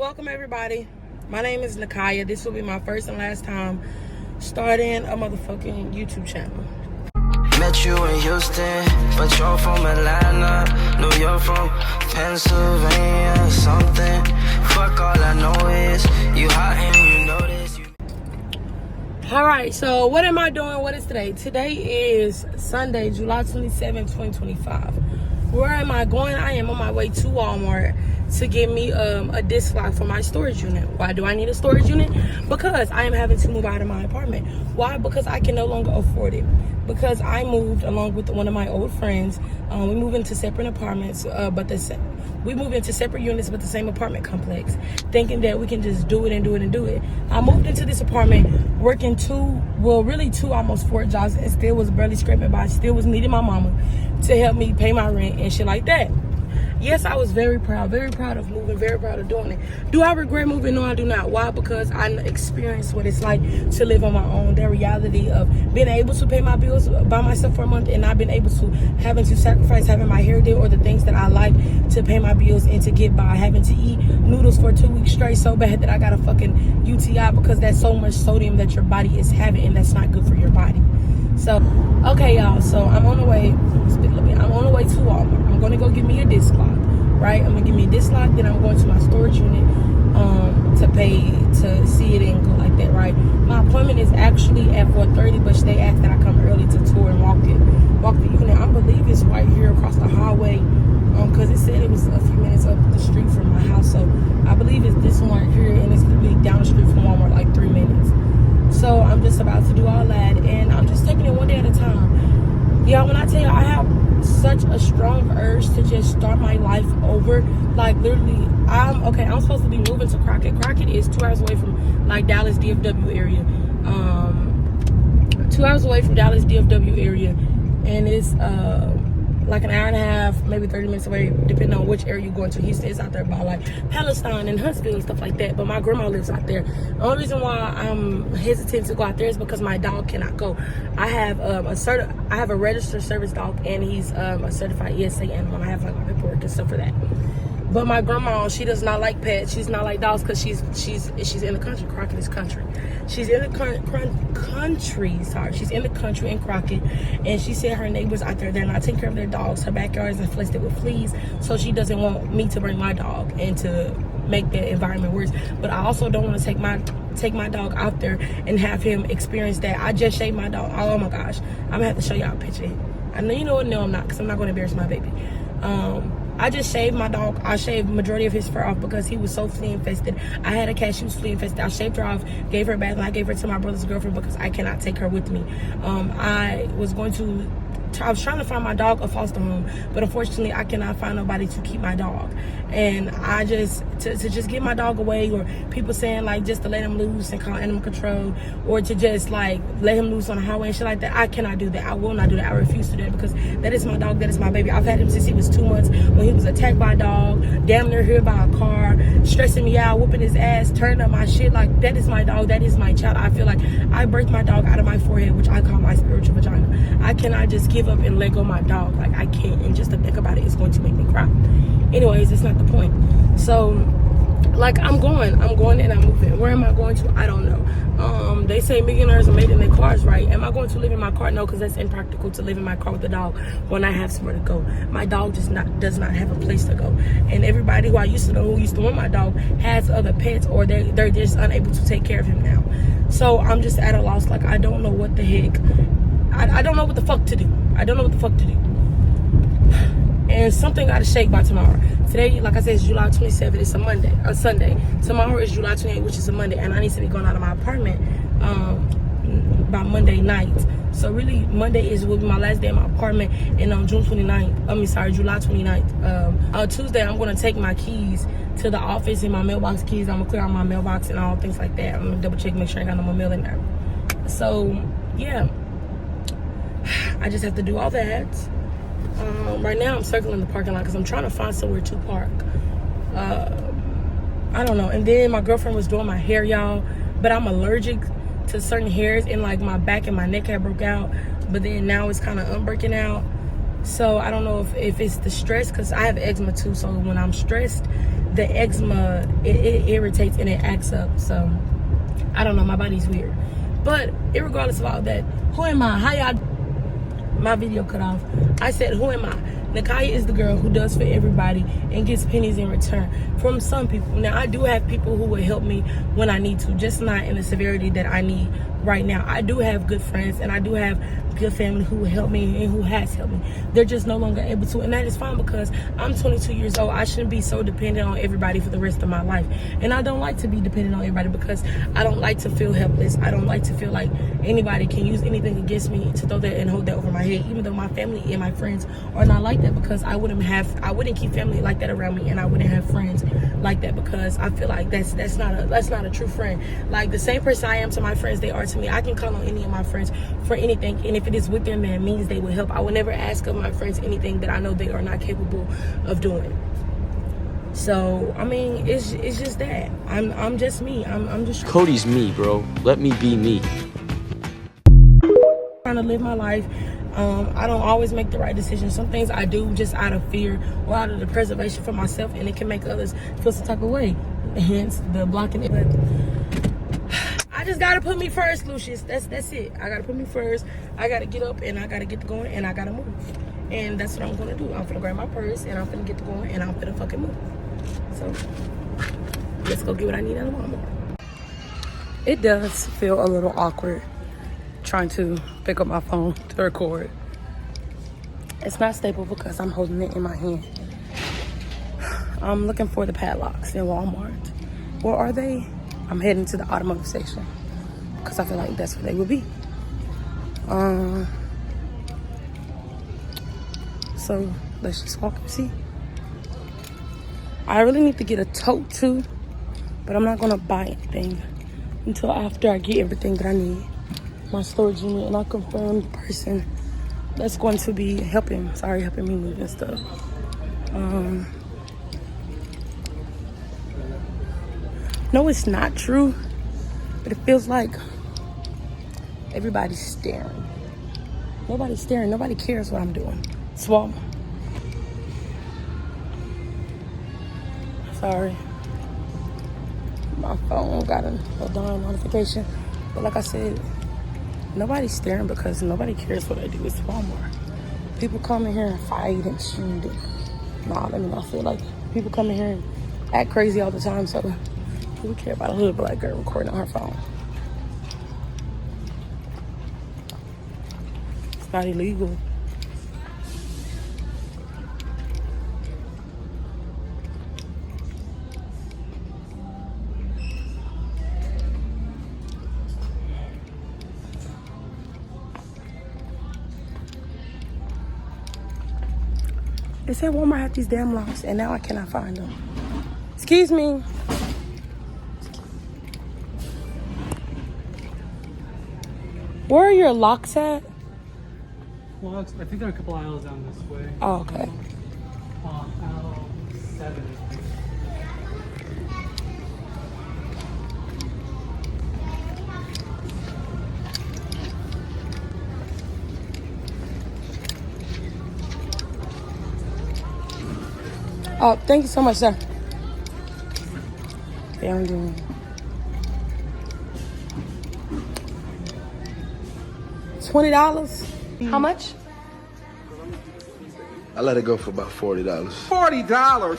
Welcome everybody. My name is Nakaya. This will be my first and last time starting a motherfucking YouTube channel. Met you in Houston, but you're from Atlanta. New York from Pennsylvania or something. Fuck, all I know is you hot and you know this. Alright, so what am I doing? What is today? Today is Sunday, July 27, 2025. Where am I going? I am on my way to Walmart to get me a disc lock for my storage unit. Why do I need a storage unit? Because I am having to move out of my apartment. Why? Because I can no longer afford it. Because I moved along with one of my old friends. We moved into separate apartments, we moved into separate units but the same apartment complex, thinking that we can just do it. I moved into this apartment working two, almost 4 jobs, and still was barely scraping by. Still was needing my mama to help me pay my rent and shit like that. Yes, I was very proud of moving, very proud of doing it. Do I regret moving? No, I do not. Why? Because I experienced what it's like to live on my own. The reality of being able to pay my bills by myself for a month and not being able to, having to sacrifice having my hair did or the things that I like to pay my bills and to get by, having to eat noodles for 2 weeks straight so bad that I got a fucking UTI because that's so much sodium that your body is having, and that's not good for your body. So, okay, y'all. So I'm on the way. I'm on the way to Walmart. I'm gonna go get me a disc lock, right? I'm gonna get me a disc lock. Then I'm going to my storage unit to pay to see it and go like that, right? My appointment is actually at 4:30, but they asked that I come early to tour and walk the unit. I believe it's right here across the highway, because it said it was a few minutes up the street from my house. So I believe it's this one here, and it's gonna be down the street from Walmart, like 3 minutes. So I'm just about to do all that, and I'm just taking it one day at a time. Y'all, when I tell you I have such a strong urge to just start my life over, like literally, I'm supposed to be moving to Crockett. Crockett is 2 hours away from like Dallas DFW area. 2 hours away from Dallas DFW area, and it's like an hour and a half, maybe 30 minutes away, depending on which area you're going to. He stays out there by like Palestine and Huntsville and stuff like that. But my grandma lives out there. The only reason why I'm hesitant to go out there is because my dog cannot go. I have a registered service dog, and he's a certified ESA animal. I have like my paperwork and stuff for that. But my grandma, she does not like pets. She's not like dogs because she's in the country. Crockett is country. She's in the country. Sorry, she's in the country in Crockett, and she said her neighbors out there, they're not taking care of their dogs. Her backyard is infested with fleas, so she doesn't want me to bring my dog and to make the environment worse. But I also don't want to take my dog out there and have him experience that. I just shaved my dog. Oh my gosh, I'm gonna have to show y'all a picture. I know you know what? No, I'm not, because I'm not gonna embarrass my baby. I just shaved my dog. I shaved majority of his fur off because he was so flea infested. I had a cat, she was flea infested. I shaved her off, gave her a bath, and I gave her to my brother's girlfriend because I cannot take her with me. I was trying to find my dog a foster home, but unfortunately I cannot find nobody to keep my dog. And I just to just get my dog away, or people saying like just to let him loose and call animal control, or to just like let him loose on the highway and shit like that, I cannot do that. I will not do that. I refuse to do that, because that is my dog, that is my baby. I've had him since he was 2 months, when he was attacked by a dog, damn near hit by a car, stressing me out, whooping his ass, turning up my shit. Like, that is my dog, that is my child. I feel like I birthed my dog out of my forehead, which I call my spiritual vagina. I cannot just give up and let go of my dog. Like, I can't. And just to think about it is going to make me cry. Anyways, it's not the point. So, like, I'm going and I'm moving. Where am I going to? I don't know. They say millionaires are made in their cars, right? Am I going to live in my car? No, because that's impractical to live in my car with a dog when I have somewhere to go. My dog does not have a place to go. And everybody who I used to know, who used to want my dog, has other pets, or they're just unable to take care of him now. So I'm just at a loss. Like, I don't know what the heck. I don't know what the fuck to do. I don't know what the fuck to do. And something got to shake by tomorrow. Today, like I said, is July 27th. It's a Sunday. Tomorrow is July 28th, which is a Monday. And I need to be going out of my apartment by Monday night. So really, Monday will be my last day in my apartment. And on July 29th. Tuesday, I'm going to take my keys to the office and my mailbox keys. I'm going to clear out my mailbox and all things like that. I'm going to double check, make sure I got no more mail in there. So, yeah. I just have to do all that. Right now I'm circling the parking lot because I'm trying to find somewhere to park. I don't know. And then my girlfriend was doing my hair, y'all, but I'm allergic to certain hairs, and like my back and my neck had broke out, but then now it's kind of unbreaking out. So I don't know if it's the stress, because I have eczema too. So when I'm stressed, the eczema, it irritates and it acts up. So I don't know, my body's weird. But irregardless of all that, who am I? How y'all? My video cut off. I said, who am I? Nakaya is the girl who does for everybody and gets pennies in return from some people. Now, I do have people who will help me when I need to, just not in the severity that I need right now. I do have good friends and I do have good family who will help me and who has helped me. They're just no longer able to, and that is fine because I'm 22 years old. I shouldn't be so dependent on everybody for the rest of my life. And I don't like to be dependent on everybody because I don't like to feel helpless. I don't like to feel like anybody can use anything against me to throw that and hold that over my head, even though my family and my friends are not like that, because I wouldn't keep family like that around me, and I wouldn't have friends like that, because I feel like that's not a true friend. Like the same person I am to my friends, they are to me. I can call on any of my friends for anything, and if it is with them, that means they will help. I will never ask of my friends anything that I know they are not capable of doing. So I mean, it's just that I'm just me. I'm just Cody's me, bro. Let me be me. trying to live my life. I don't always make the right decisions. Some things I do just out of fear or out of the preservation for myself, and it can make others feel some type of way. Hence the blocking it. But I just gotta put me first, Lucius. That's it. I gotta put me first. I gotta get up and I gotta get to going and I gotta move. And that's what I'm gonna do. I'm gonna grab my purse and I'm gonna get to going and I'm gonna fucking move. So let's go get what I need out of Walmart. It does feel a little awkward trying to pick up my phone to record. It's not stable because I'm holding it in my hand. I'm looking for the padlocks in Walmart. Where are they? I'm heading to the automotive section because I feel like that's where they would be. So let's just walk and see. I really need to get a tote too, but I'm not gonna buy anything until after I get everything that I need. My storage unit, and I'll confirm the person that's going to be helping me move and stuff. No, it's not true, but it feels like everybody's staring. Nobody's staring. Nobody cares what I'm doing. It's Walmart. Sorry. My phone got a darn notification. But like I said, nobody's staring because nobody cares what I do. It's Walmart. People come in here and fight and shoot. And, let me not feel like people come in here and act crazy all the time. So who care about a little black girl recording on her phone? It's not illegal. They said Walmart had these damn locks, and now I cannot find them. Excuse me. Where are your locks at? Well, I think there are a couple aisles down this way. Oh, okay. Aisle 7. Oh, thank you so much, sir. Yeah, I'm doing $20. How much? I let it go for about $40. $40.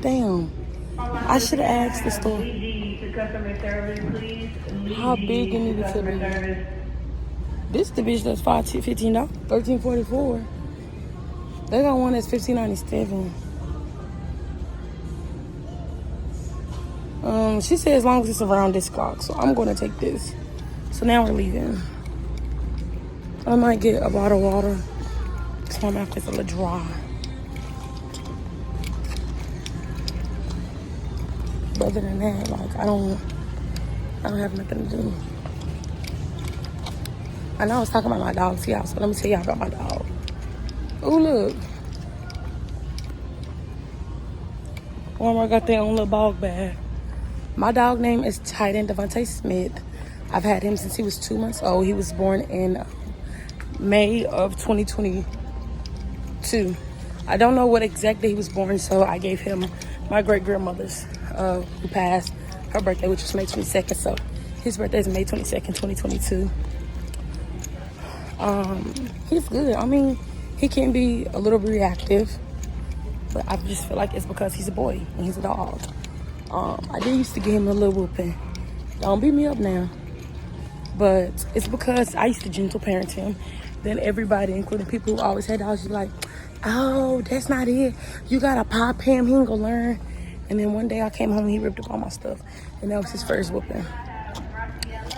Damn. I should have asked the store how big it needed to be. This the bitch that's $15, $13.44. They got one that's $15.97. She said as long as it's around this clock, so I'm gonna take this. So now we're leaving. I might get a bottle of water because my mouth is a little dry. But other than that, like I don't have nothing to do. I know I was talking about my dog's house, so let me tell y'all about my dog. Oh look. Walmart got their own little bog bag. My dog name is Titan Devontae Smith. I've had him since he was 2 months old. He was born in May of 2022. I don't know what exact day he was born, so I gave him my great-grandmother's, who passed, her birthday, which was May 22nd. So his birthday is May 22nd, 2022. He's good. I mean, he can be a little reactive, but I just feel like it's because he's a boy and he's a dog. I did used to give him a little whooping. Don't beat me up now. But it's because I used to gentle parent him. Then everybody, including people who always had dogs, like, oh, that's not it. You gotta pop him, he ain't gonna learn. And then one day I came home and he ripped up all my stuff. And that was his first whooping.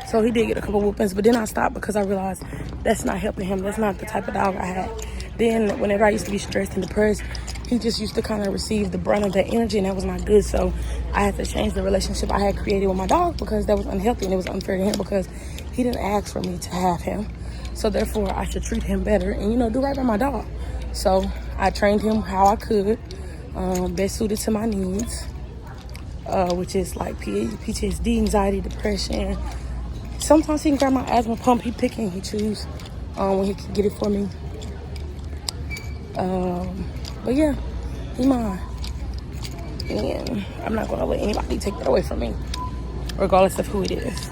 So he did get a couple whoopings, but then I stopped because I realized that's not helping him. That's not the type of dog I had. Then whenever I used to be stressed and depressed, he just used to kind of receive the brunt of that energy, and that was not good. So I had to change the relationship I had created with my dog because that was unhealthy and it was unfair to him because he didn't ask for me to have him. So therefore, I should treat him better and, you know, do right by my dog. So I trained him how I could, best suited to my needs, which is like PTSD, anxiety, depression. Sometimes he can grab my asthma pump. He pick and he choose when he can get it for me. But yeah, he mine. And I'm not going to let anybody take that away from me, regardless of who it is.